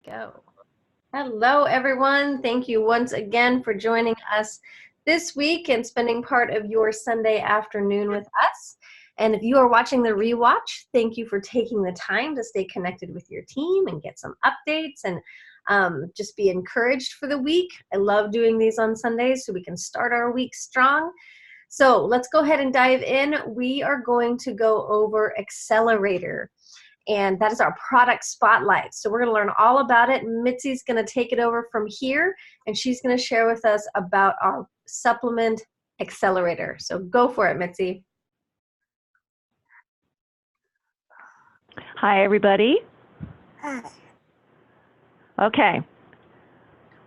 Go. Hello, everyone. Thank you once again for joining us this week and spending part of your Sunday afternoon with us. And if you are watching the rewatch, thank you for taking the time to stay connected with your team and get some updates and just be encouraged for the week. I love doing these on Sundays so we can start our week strong. So let's go ahead and dive in. We are going to go over Accelerator, and that is our product spotlight. So we're going to learn all about it. Mitzi's going to take it over from here, and she's going to share with us about our supplement Accelerator. So go for it, Mitzi. Hi, everybody. Hi. Okay.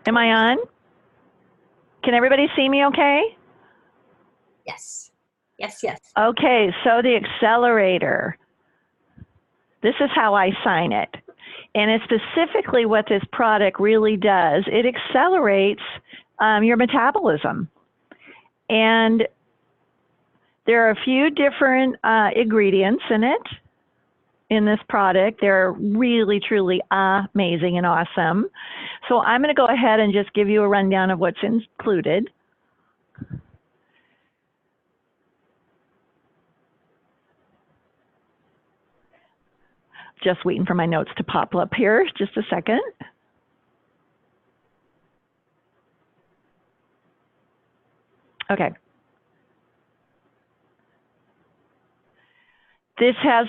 Am I on? Can everybody see me okay? Yes. Yes, yes. Okay, so the Accelerator. This is how I sign it. And it's specifically what this product really does. It accelerates your metabolism. And there are a few different ingredients in it, in this product. They're really, truly amazing and awesome. So I'm going to go ahead and just give you a rundown of what's included. Just waiting for my notes to pop up here. Just a second. Okay. This has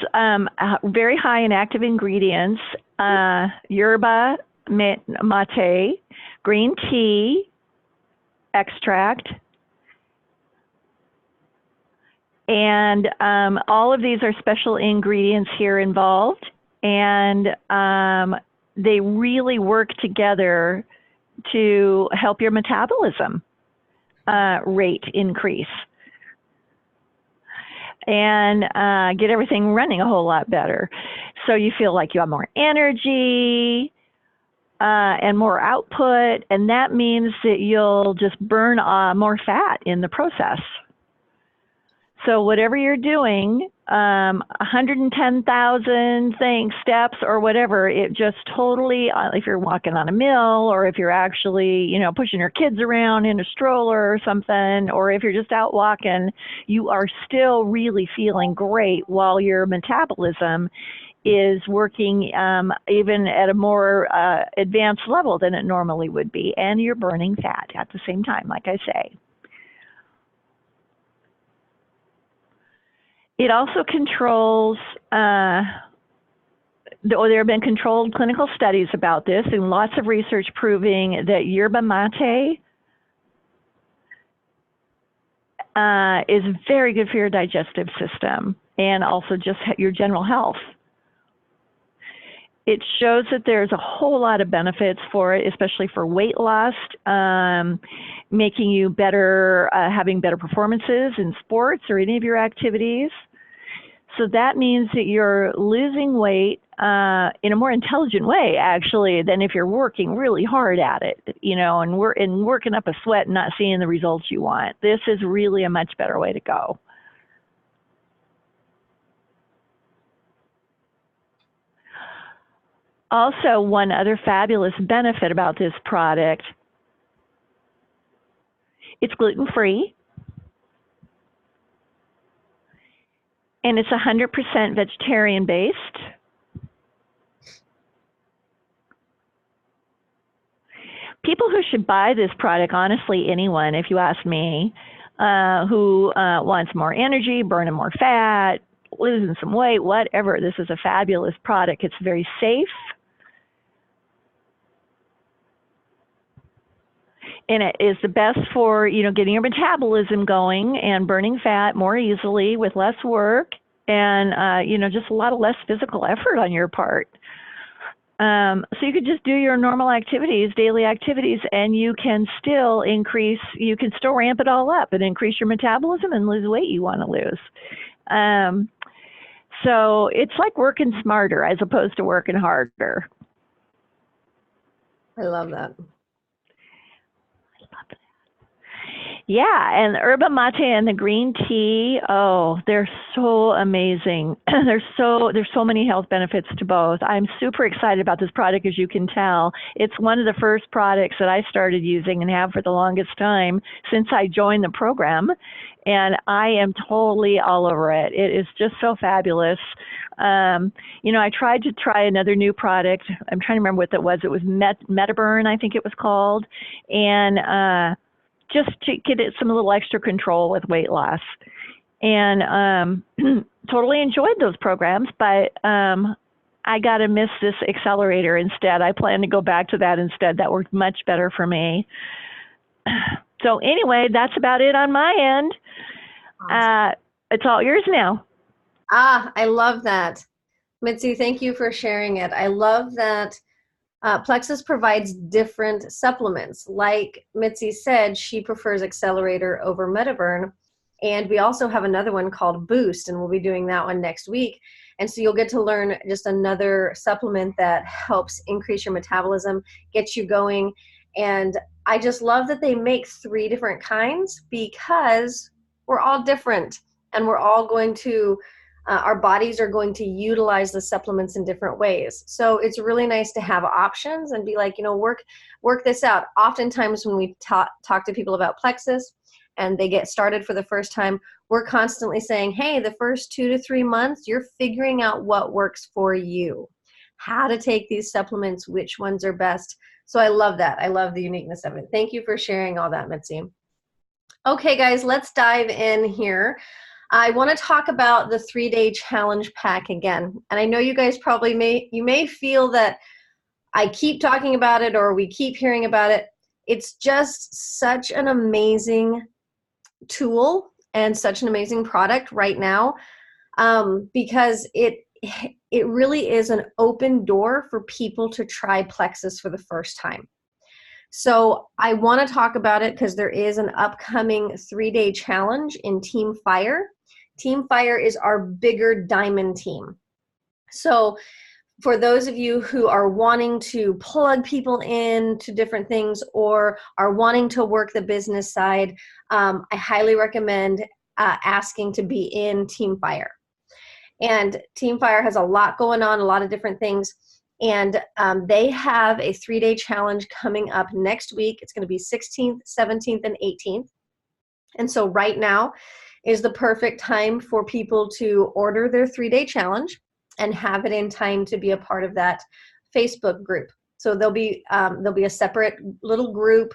very high in active ingredients: yerba mate, green tea extract, and all of these are special ingredients here involved, and they really work together to help your metabolism rate increase and get everything running a whole lot better. So you feel like you have more energy and more output, and that means that you'll just burn more fat in the process. So whatever you're doing, 110,000 steps or whatever, it just totally, if you're walking on a mill, or if you're actually, pushing your kids around in a stroller or something, or if you're just out walking, you are still really feeling great while your metabolism is working even at a more advanced level than it normally would be, and you're burning fat at the same time, like I say. It also controls, there have been controlled clinical studies about this, and lots of research proving that yerba mate is very good for your digestive system and also just your general health. It shows that there's a whole lot of benefits for it, especially for weight loss, making you better, having better performances in sports or any of your activities. So that means that you're losing weight in a more intelligent way, actually, than if you're working really hard at it, and working up a sweat and not seeing the results you want. This is really a much better way to go. Also, one other fabulous benefit about this product, it's gluten-free, and it's 100% vegetarian-based. People who should buy this product, honestly, anyone, if you ask me, who wants more energy, burning more fat, losing some weight, whatever, this is a fabulous product. It's very safe. And it is the best for, getting your metabolism going and burning fat more easily with less work and, just a lot of less physical effort on your part. So you could just do your normal activities, daily activities, and you can still ramp it all up and increase your metabolism and lose weight you want to lose. So it's like working smarter as opposed to working harder. I love that. Yeah, and the yerba mate and the green tea, oh, they're so amazing. There's so many health benefits to both. I'm super excited about this product, as you can tell. It's one of the first products that I started using and have for the longest time since I joined the program, and I am totally all over it. It is just so fabulous. I tried to try another new product. I'm trying to remember what that was. It was Metaburn, I think it was called, and just to get it some little extra control with weight loss. And totally enjoyed those programs, but I got to miss this accelerator instead. I plan to go back to that instead. That worked much better for me. So anyway, that's about it on my end. Awesome. It's all yours now. I love that. Mitzi, thank you for sharing it. I love that Plexus provides different supplements. Like Mitzi said, she prefers Accelerator over Metaburn. And we also have another one called Boost, and we'll be doing that one next week. And so you'll get to learn just another supplement that helps increase your metabolism, gets you going. And I just love that they make 3 different kinds because we're all different and we're all going to our bodies are going to utilize the supplements in different ways. So it's really nice to have options and be like, work this out. Oftentimes when we talk to people about Plexus and they get started for the first time, we're constantly saying, hey, the first 2 to 3 months, you're figuring out what works for you, how to take these supplements, which ones are best. So I love that. I love the uniqueness of it. Thank you for sharing all that, Mitzi. Okay, guys, let's dive in here. I want to talk about the 3-day challenge pack again. And I know you guys probably may feel that I keep talking about it or we keep hearing about it. It's just such an amazing tool and such an amazing product right now, because it really is an open door for people to try Plexus for the first time. So I want to talk about it because there is an upcoming 3-day challenge in Team Fire. Team Fire is our bigger diamond team. So for those of you who are wanting to plug people in to different things or are wanting to work the business side, I highly recommend asking to be in Team Fire. And Team Fire has a lot going on, a lot of different things. And they have a 3-day challenge coming up next week. It's going to be 16th, 17th, and 18th. And so right now is the perfect time for people to order their 3-day challenge and have it in time to be a part of that Facebook group. So there'll be a separate little group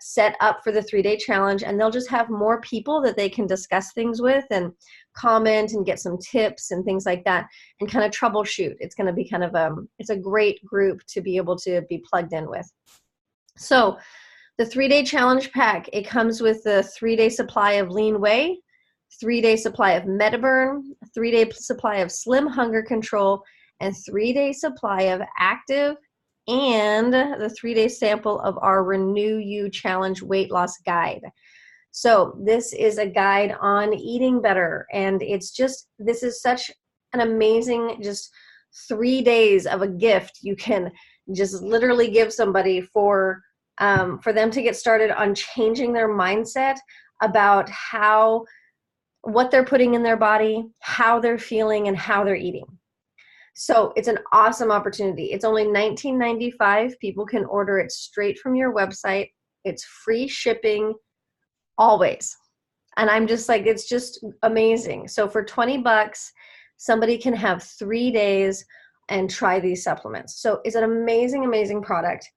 set up for the 3-day challenge, and they'll just have more people that they can discuss things with and comment and get some tips and things like that and kind of troubleshoot. It's going to be kind of it's a great group to be able to be plugged in with. So the 3-day challenge pack, it comes with the 3-day supply of Lean Whey, 3-day supply of Metaburn, 3-day supply of Slim Hunger Control, and 3-day supply of Active, and the 3-day sample of our Renew You Challenge weight loss guide. So this is a guide on eating better, and this is such an amazing, just 3 days of a gift you can just literally give somebody for them to get started on changing their mindset about what they're putting in their body, how they're feeling, and how they're eating. So it's an awesome opportunity. It's only $19.95. People can order it straight from your website. It's free shipping always. And I'm just like, it's just amazing. So for $20, somebody can have 3 days and try these supplements. So it's an amazing, amazing product.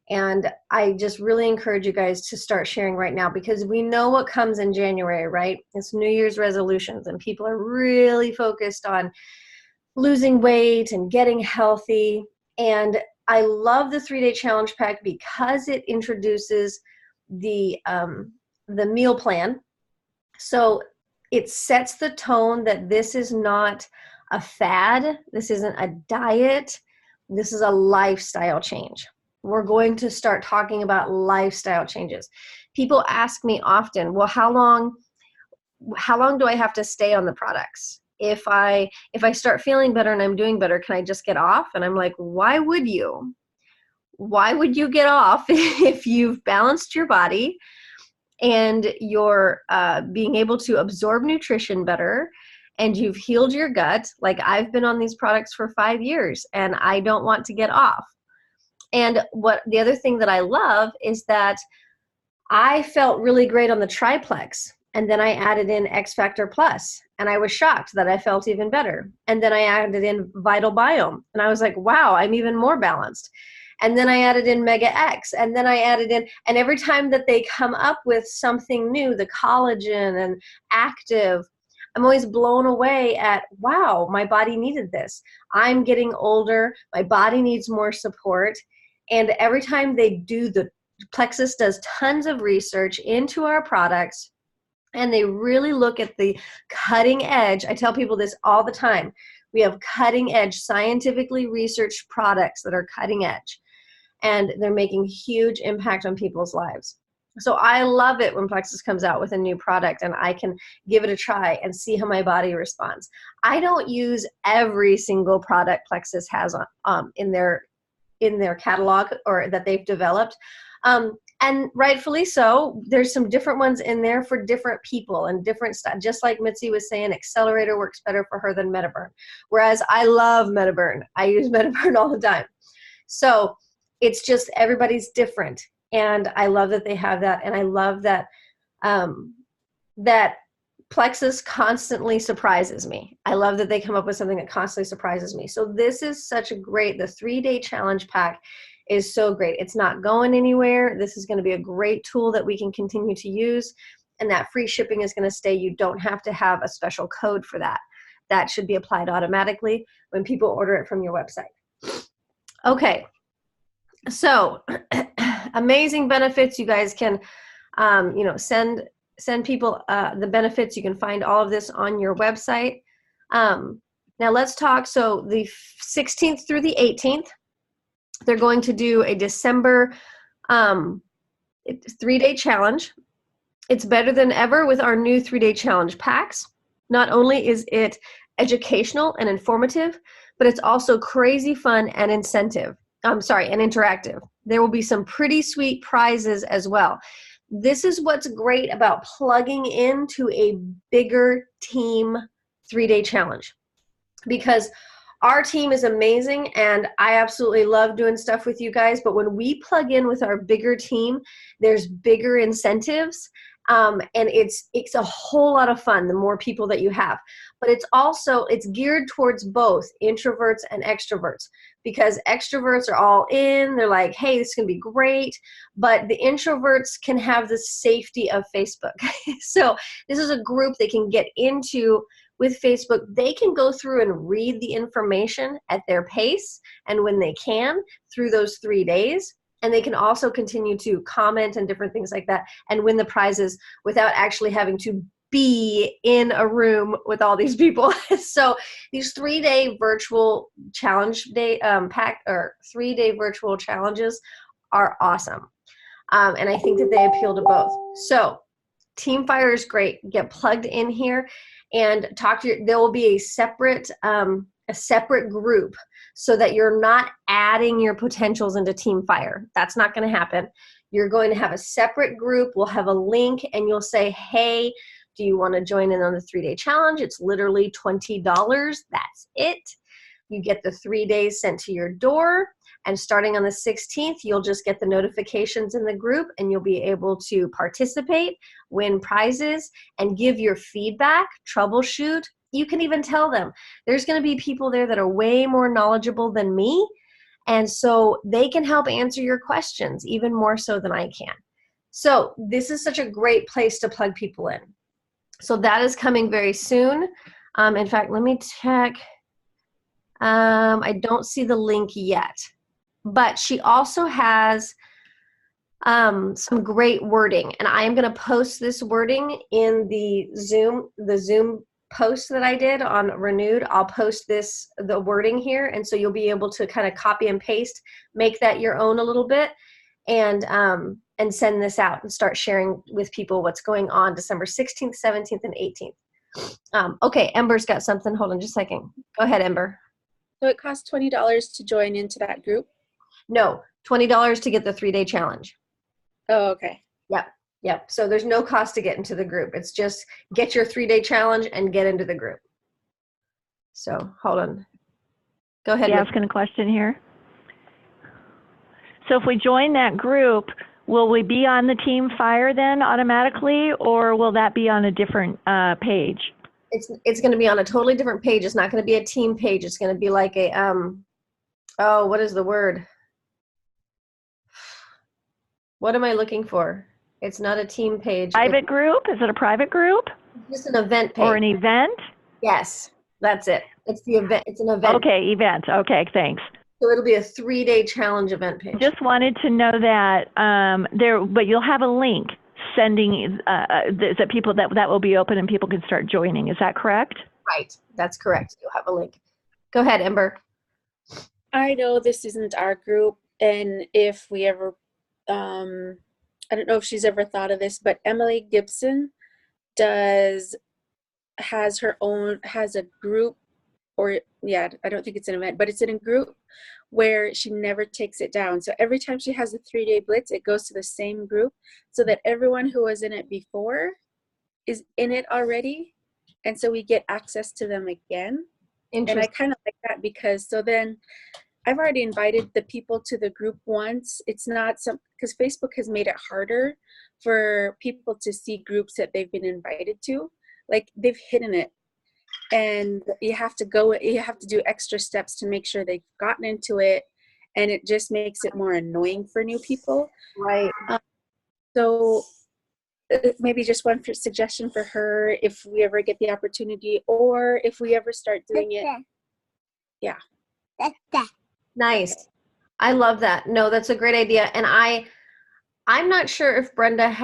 And I just really encourage you guys to start sharing right now because we know what comes in January, right? It's New Year's resolutions and people are really focused on losing weight and getting healthy. And I love the 3-day challenge pack because it introduces the meal plan. So it sets the tone that this is not a fad. This isn't a diet. This is a lifestyle change. We're going to start talking about lifestyle changes. People ask me often, well, how long do I have to stay on the products? If I start feeling better and I'm doing better, can I just get off? And I'm like, why would you? Why would you get off if you've balanced your body and you're being able to absorb nutrition better, and you've healed your gut. Like, I've been on these products for 5 years and I don't want to get off. And what the other thing that I love is that I felt really great on the triplex, and then I added in X Factor Plus, and I was shocked that I felt even better. And then I added in Vital Biome, and I was like, wow, I'm even more balanced. And then I added in Mega X, and then I added in, and every time that they come up with something new, the collagen and active, I'm always blown away at, wow, my body needed this. I'm getting older, my body needs more support. And every time they do, the Plexus does tons of research into our products, and they really look at the cutting edge. I tell people this all the time. We have cutting edge, scientifically researched products that are cutting edge, and they're making huge impact on people's lives. So I love it when Plexus comes out with a new product and I can give it a try and see how my body responds. I don't use every single product Plexus has on, in their catalog or that they've developed. And rightfully so. There's some different ones in there for different people and different stuff. Just like Mitzi was saying, Accelerator works better for her than Metaburn. Whereas I love Metaburn. I use Metaburn all the time. So it's just everybody's different. And I love that they have that. And I love that that Plexus constantly surprises me. I love that they come up with something that constantly surprises me. So this is such a great, the 3-day challenge pack is so great. It's not going anywhere. This is going to be a great tool that we can continue to use. And that free shipping is going to stay. You don't have to have a special code for that. That should be applied automatically when people order it from your website. Okay. So amazing benefits. You guys can, send people the benefits. You can find all of this on your website. Now let's talk. So the 16th through the 18th, they're going to do a December 3-day challenge. It's better than ever with our new 3-day challenge packs. Not only is it educational and informative, but it's also crazy fun and and interactive. There will be some pretty sweet prizes as well. This is what's great about plugging into a bigger team 3-day challenge, because our team is amazing and I absolutely love doing stuff with you guys. But when we plug in with our bigger team, there's bigger incentives. And it's a whole lot of fun the more people that you have. But it's geared towards both introverts and extroverts, because extroverts are all in. They're like, hey, this is going to be great. But the introverts can have the safety of Facebook. So this is a group they can get into with Facebook. They can go through and read the information at their pace and when they can through those 3 days. And they can also continue to comment and different things like that and win the prizes without actually having to be in a room with all these people. So these 3-day virtual challenge day pack or 3-day virtual challenges are awesome. And I think that they appeal to both. So Teamfire is great. Get plugged in here and there will be a separate group so that you're not adding your potentials into Teamfire. That's not going to happen. You're going to have a separate group. We'll have a link and you'll say, hey, do you want to join in on the 3-day challenge? It's literally $20. That's it. You get the 3 days sent to your door. And starting on the 16th, you'll just get the notifications in the group and you'll be able to participate, win prizes, and give your feedback, troubleshoot. You can even tell them. There's going to be people there that are way more knowledgeable than me, and so they can help answer your questions even more so than I can. So this is such a great place to plug people in. So that is coming very soon. In fact, let me check. I don't see the link yet. But she also has some great wording, and I am going to post this wording in the Zoom post that I did on Renewed. I'll post the wording here, and so you'll be able to kind of copy and paste, make that your own a little bit, and send this out and start sharing with people what's going on December 16th, 17th, and 18th. Okay, Ember's got something. Hold on just a second. Go ahead, Ember. So it costs $20 to join into that group? No, $20 to get the 3-day challenge. Oh, okay. Yep. Yep. So there's no cost to get into the group. It's just get your 3-day challenge and get into the group. So hold on. Go ahead. Asking a question here. So if we join that group, will we be on the Team Fire then automatically, or will that be on a different page? It's going to be on a totally different page. It's not going to be a team page. It's going to be like a oh, what is the word? What am I looking for? It's not a team page. Private group? Is it a private group? It's just an event page. Or an event? Yes, that's it. It's the event. It's an event. Okay, event. Okay, thanks. So it'll be a 3-day challenge event page. Just wanted to know that but you'll have a link sending the people that will be open and people can start joining. Is that correct? Right. That's correct. You'll have a link. Go ahead, Ember. I know this isn't our group, and if we ever, I don't know if she's ever thought of this, but Emily Gibson has a group, or yeah, I don't think it's an event, but it's in a group where she never takes it down. So every time she has a 3-day blitz, it goes to the same group so that everyone who was in it before is in it already. And so we get access to them again. And I kind of like that because so then I've already invited the people to the group once. It's not because Facebook has made it harder for people to see groups that they've been invited to. Like they've hidden it. And you have to do extra steps to make sure they've gotten into it. And it just makes it more annoying for new people. Right. So maybe just one suggestion for her if we ever get the opportunity or if we ever start doing it. Yeah. Nice. I love that. No, that's a great idea. And I'm not sure if Brenda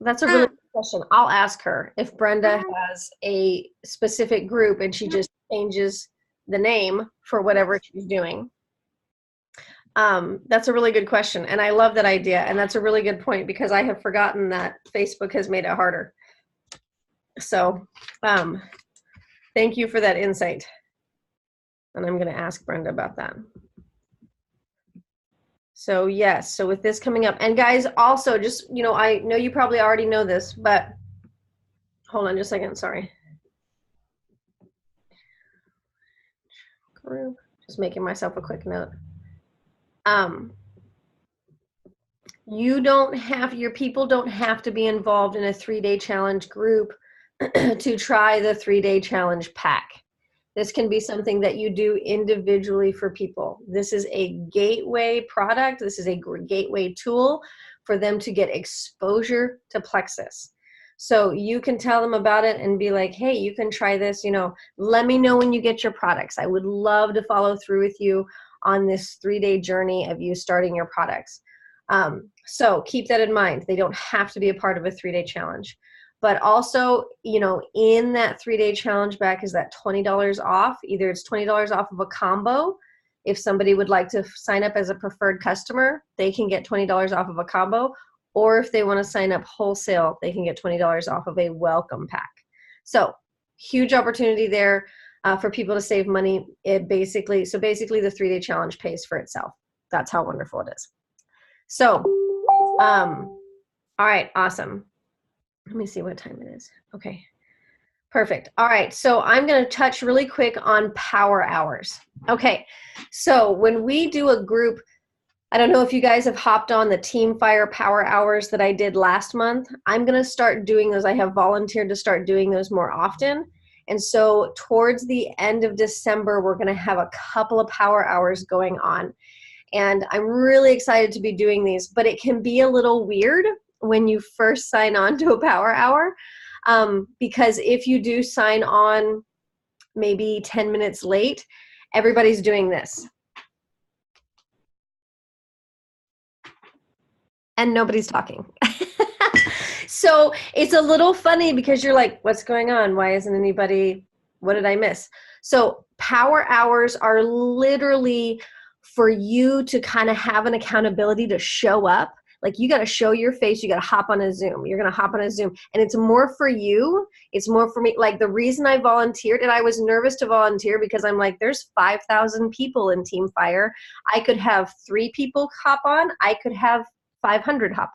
that's a really good question. I'll ask her if Brenda has a specific group and she just changes the name for whatever she's doing. That's a really good question. And I love that idea. And that's a really good point because I have forgotten that Facebook has made it harder. So thank you for that insight. And I'm going to ask Brenda about that. So yes, so with this coming up, and guys, also just, I know you probably already know this, but hold on just a second, sorry. Group, just making myself a quick note. Your people don't have to be involved in a 3-day challenge group to try the 3-day challenge pack. This can be something that you do individually for people. This is a gateway product. This is a gateway tool for them to get exposure to Plexus. So you can tell them about it and be like, hey, you can try this, let me know when you get your products. I would love to follow through with you on this 3-day journey of you starting your products. So keep that in mind. They don't have to be a part of a 3-day challenge. But also, in that 3-day challenge back is that $20 off. Either it's $20 off of a combo. If somebody would like to sign up as a preferred customer, they can get $20 off of a combo. Or if they want to sign up wholesale, they can get $20 off of a welcome pack. So huge opportunity there for people to save money. Basically the 3-day challenge pays for itself. That's how wonderful it is. So, all right, awesome. Let me see what time it is. Okay, perfect. All right, so I'm going to touch really quick on power hours. Okay, so when we do a group, I don't know if you guys have hopped on the Team Fire power hours that I did last month. I'm going to start doing those. I have volunteered to start doing those more often. And so towards the end of December, we're going to have a couple of power hours going on. And I'm really excited to be doing these, but it can be a little weird when you first sign on to a power hour, because if you do sign on maybe 10 minutes late, everybody's doing this. And nobody's talking. So it's a little funny because you're like, what's going on? Why isn't anybody, what did I miss? So power hours are literally for you to kind of have an accountability to show up. Like you got to show your face. You got to hop on a Zoom. You're going to hop on a Zoom. And it's more for you. It's more for me. Like the reason I volunteered, and I was nervous to volunteer because I'm like, there's 5,000 people in Team Fire. I could have 3 people hop on. I could have 500 hop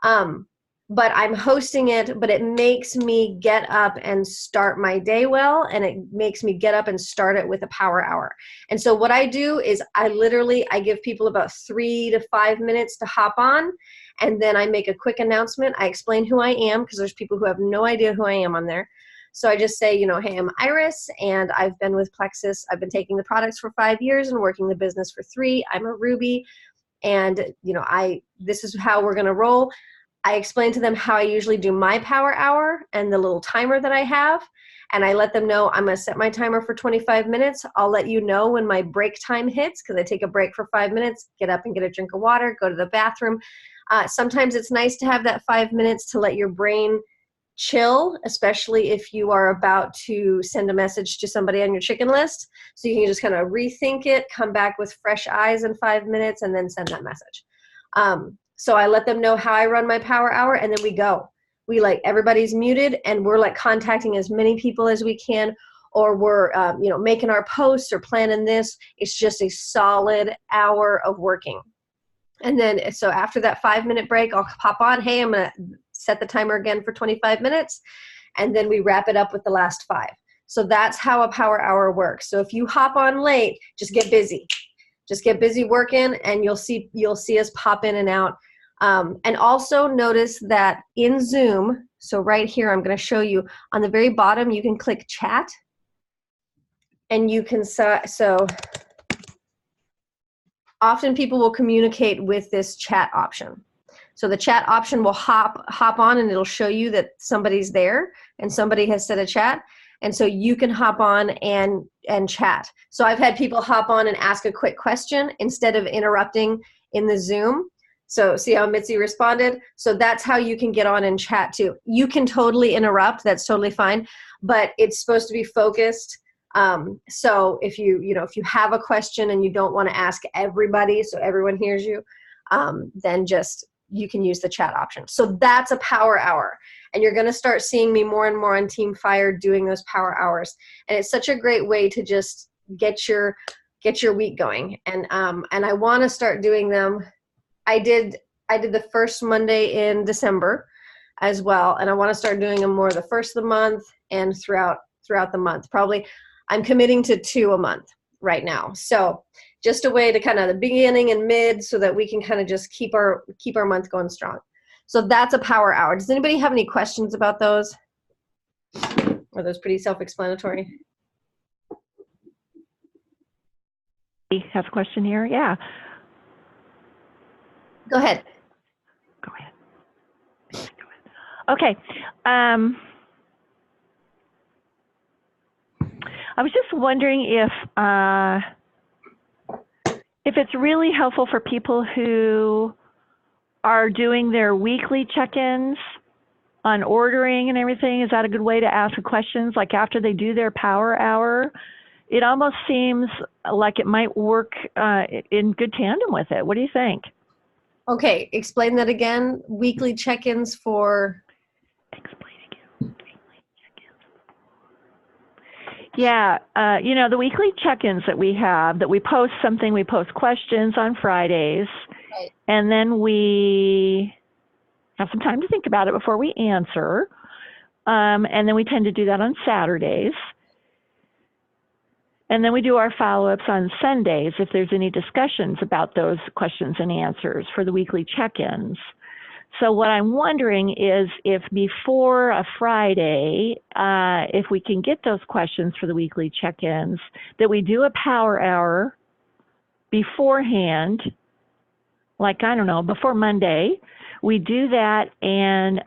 on. but I'm hosting it, but it makes me get up and start my day well, and it makes me get up and start it with a power hour. And so what I do is I give people about 3 to 5 minutes to hop on, and then I make a quick announcement. I explain who I am, because there's people who have no idea who I am on there. So I just say, hey, I'm Iris, and I've been with Plexus. I've been taking the products for 5 years and working the business for 3. I'm a Ruby, and this is how we're going to roll. I explain to them how I usually do my power hour and the little timer that I have. And I let them know I'm going to set my timer for 25 minutes. I'll let you know when my break time hits, because I take a break for 5 minutes, get up and get a drink of water, go to the bathroom. Sometimes it's nice to have that 5 minutes to let your brain chill, especially if you are about to send a message to somebody on your chicken list. So you can just kind of rethink it, come back with fresh eyes in 5 minutes, and then send that message. So I let them know how I run my power hour, and then we go. Everybody's muted, and we're contacting as many people as we can, or we're making our posts or planning this. It's just a solid hour of working. And then, so after that 5-minute break, I'll pop on, hey, I'm going to set the timer again for 25 minutes. And then we wrap it up with the last 5. So that's how a power hour works. So if you hop on late, just get busy. Just get busy working, and you'll see us pop in and out. And also notice that in Zoom, so right here, I'm going to show you on the very bottom, you can click chat, and you can, so often people will communicate with this chat option. So the chat option will hop on, and it'll show you that somebody's there and somebody has set a chat. And so you can hop on and chat. So I've had people hop on and ask a quick question instead of interrupting in the Zoom. So see how Mitzi responded? So that's how you can get on and chat too. You can totally interrupt, that's totally fine, but it's supposed to be focused. So if you have a question and you don't want to ask everybody so everyone hears you, then you can use the chat option. So that's a power hour. And you're going to start seeing me more and more on Team Fire doing those power hours. And it's such a great way to just get your week going. And I want to start doing them. I did the first Monday in December as well. And I want to start doing them more the first of the month and throughout the month. Probably I'm committing to 2 a month right now. So just a way to kind of the beginning and mid, so that we can kind of just keep our month going strong. So that's a power hour. Does anybody have any questions about those? Are those pretty self-explanatory? We have a question here. Yeah. Go ahead. Go ahead. Okay. I was just wondering if it's really helpful for people who are doing their weekly check-ins on ordering and everything. Is that a good way to ask questions? Like after they do their power hour, it almost seems like it might work in good tandem with it. What do you think? Okay, explain that again. Weekly check-ins for... Explain again. Weekly check-ins. Yeah, the weekly check-ins that we have, that we post something, we post questions on Fridays, right. And then we have some time to think about it before we answer. And then we tend to do that on Saturdays. And then we do our follow-ups on Sundays if there's any discussions about those questions and answers for the weekly check-ins. So what I'm wondering is if before a Friday, if we can get those questions for the weekly check-ins, that we do a power hour beforehand, like, I don't know, before Monday. We do that, and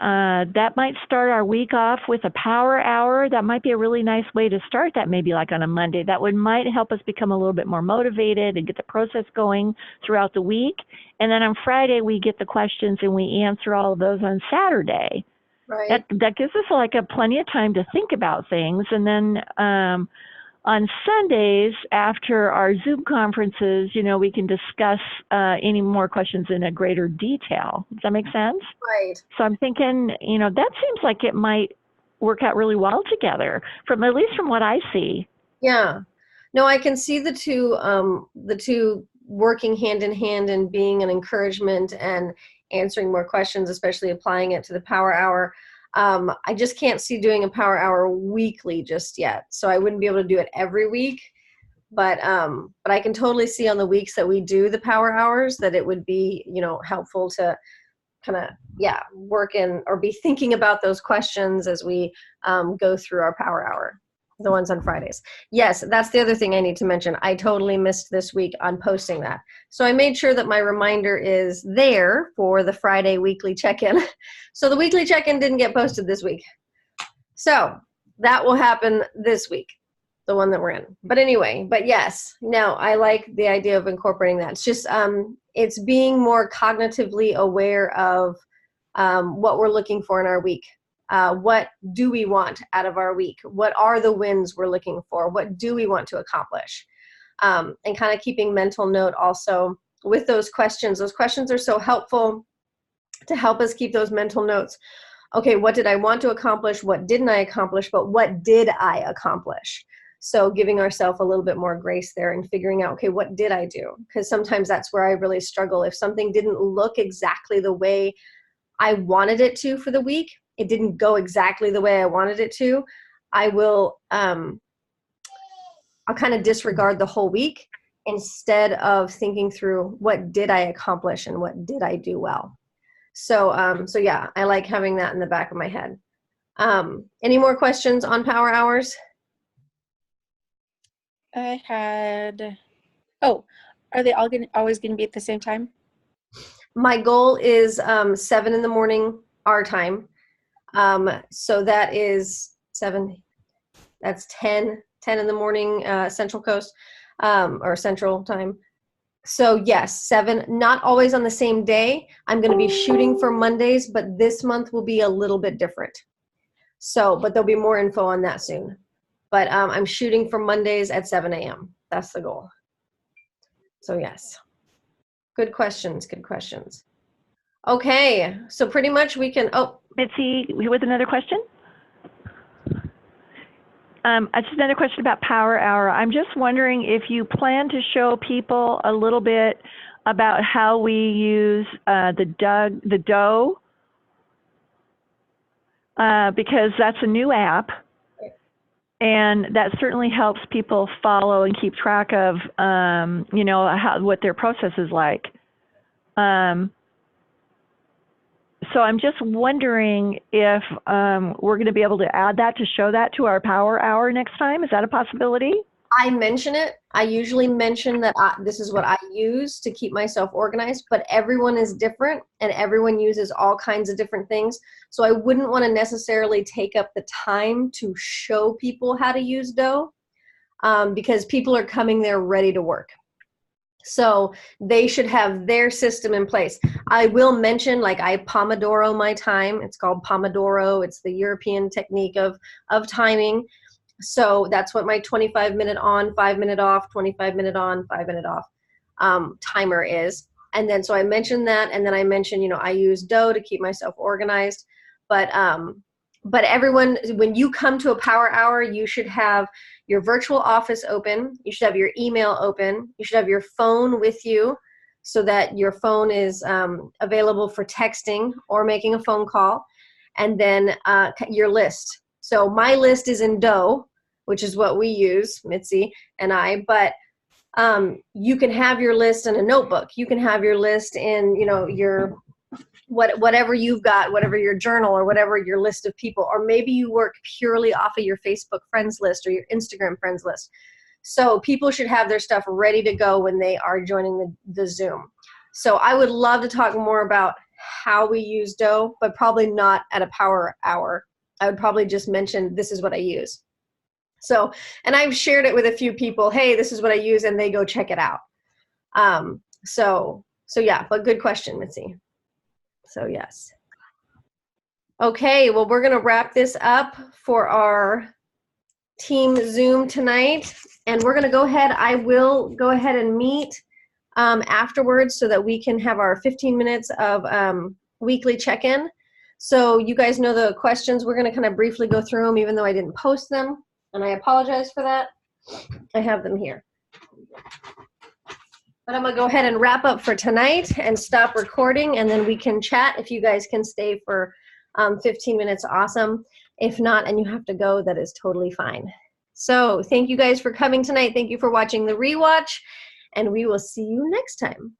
that might start our week off with a power hour. That might be a really nice way to start that, maybe like on a Monday. That might help us become a little bit more motivated and get the process going throughout the week. And then on Friday, we get the questions and we answer all of those on Saturday. Right. That gives us like plenty of time to think about things. And then on Sundays, after our Zoom conferences, we can discuss any more questions in a greater detail. Does that make sense? Right. So I'm thinking, that seems like it might work out really well together, at least from what I see. Yeah. No, I can see the two working hand in hand and being an encouragement and answering more questions, especially applying it to the Power Hour. I just can't see doing a Power Hour weekly just yet. So I wouldn't be able to do it every week. But I can totally see on the weeks that we do the Power Hours that it would be, helpful to kind of, work in or be thinking about those questions as we go through our Power Hour, the ones on Fridays. Yes, that's the other thing I need to mention. I totally missed this week on posting that. So I made sure that my reminder is there for the Friday weekly check-in. So the weekly check-in didn't get posted this week. So that will happen this week, the one that we're in. But anyway, yes, no, I like the idea of incorporating that. It's just, it's being more cognitively aware of what we're looking for in our week. What do we want out of our week? What are the wins we're looking for? What do we want to accomplish? And kind of keeping mental note also with those questions. Those questions are so helpful to help us keep those mental notes. Okay, what did I want to accomplish? What didn't I accomplish? But what did I accomplish? So giving ourselves a little bit more grace there and figuring out, okay, what did I do? Because sometimes that's where I really struggle. If something didn't look exactly the way I wanted it to for the week, it didn't go exactly the way I wanted it to, I will, I'll kind of disregard the whole week instead of thinking through what did I accomplish and what did I do well. So yeah, I like having that in the back of my head. Any more questions on Power Hours? I had, are they all always going to be at the same time? My goal is 7 in the morning our time. So that is 7, that's 10 in the morning Central Coast or Central Time. So yes, 7, not always on the same day. I'm going to be shooting for Mondays, but this month will be a little bit different. So, but there'll be more info on that soon. But I'm shooting for Mondays at 7 a.m. That's the goal. So yes. Good questions. Good questions. Okay. So pretty much we can, Mitzi, with another question? Just another question about Power Hour. I'm just wondering if you plan to show people a little bit about how we use the dough, because that's a new app. And that certainly helps people follow and keep track of, what their process is like. So I'm just wondering if we're going to be able to add that to show that to our Power Hour next time. Is that a possibility? I mention it. I usually mention that this is what I use to keep myself organized, but everyone is different and everyone uses all kinds of different things. So I wouldn't want to necessarily take up the time to show people how to use dough because people are coming there ready to work. So they should have their system in place. I will mention, like, I Pomodoro my time. It's called Pomodoro. It's the European technique of timing. So that's what my 25-minute on, 5-minute off, 25-minute on, 5-minute off timer is. And then so I mentioned that, and then I mentioned, I use dough to keep myself organized. But everyone, when you come to a Power Hour, you should have your virtual office open. You should have your email open. You should have your phone with you so that your phone is available for texting or making a phone call. And then your list. So my list is in dough, which is what we use, Mitzi and I, but you can have your list in a notebook. You can have your list in, your whatever you've got, whatever your journal or whatever your list of people, or maybe you work purely off of your Facebook friends list or your Instagram friends list. So people should have their stuff ready to go when they are joining the Zoom. So I would love to talk more about how we use dough, but probably not at a Power Hour. I would probably just mention this is what I use. So, and I've shared it with a few people, hey, this is what I use, and they go check it out. So yeah, but good question, Mitzi. So yes. Okay, well, we're going to wrap this up for our team Zoom tonight, and we're going to go ahead. I will go ahead and meet afterwards so that we can have our 15 minutes of weekly check-in. So you guys know the questions. We're going to kind of briefly go through them, even though I didn't post them, and I apologize for that. I have them here. But I'm going to go ahead and wrap up for tonight and stop recording, and then we can chat. If you guys can stay for 15 minutes, awesome. If not, and you have to go, that is totally fine. So thank you guys for coming tonight. Thank you for watching the rewatch, and we will see you next time.